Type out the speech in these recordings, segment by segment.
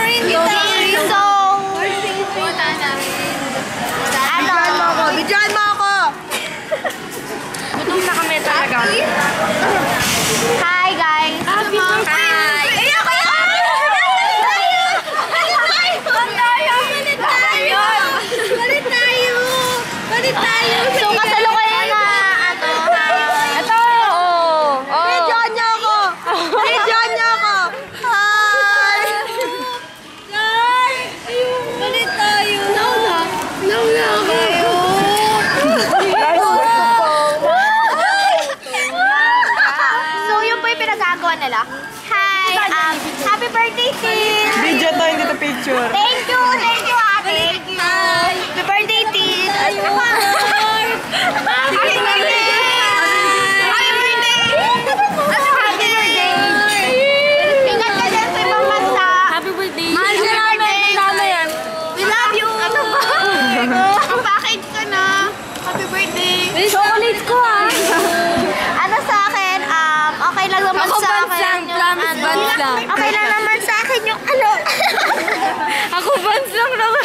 hindi tayo. So, ano? Bidyan mo ako! Gutom na kami talaga. Hi guys! Happy birthday! Hi! Ayoko! Balik tayo! So, kasalukuyan na ano ha? Ito! Bidyan niyo ako! Bidyan niyo ako! Hi! Hi! Balik tayo! No kayo! So, yun po yung pinagagawa nila. Hi! Happy birthday, Tin! Video to, hindi to picture. Thank you, ate! Hi! Happy birthday, Tin! Ayun! Happy birthday! Happy birthday! Happy birthday! Ingat ka dyan sa ibang bansa! Happy birthday! Mahal ka namin! Yan. We love you! Ano ba? Ang package ka na! Happy birthday! Chocolate ko Ano sa akin? Okay lang naman Ako sa bans akin lang, yung promise ano. bans lang. Okay lang naman sa akin yung ano. Ako fans lang naman.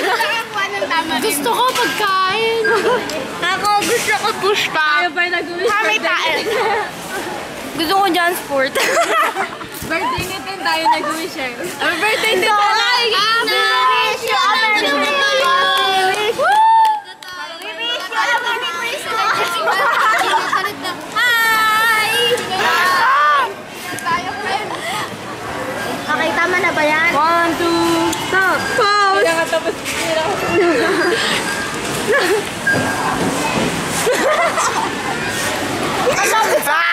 Gusto ko pagkain. Ako gusto ko pushpa. Ayaw pa yung nag-wish Kami tayo. Gusto ko dyan sport. Birthday natin tayo nag-wish eh. Happy birthday So, natin! wish you a Merry Christmas. We wish you a Merry Christmas. Okay, tama na ba yan? 1, 2, stop! Pause! Kaya ka tapos Ano?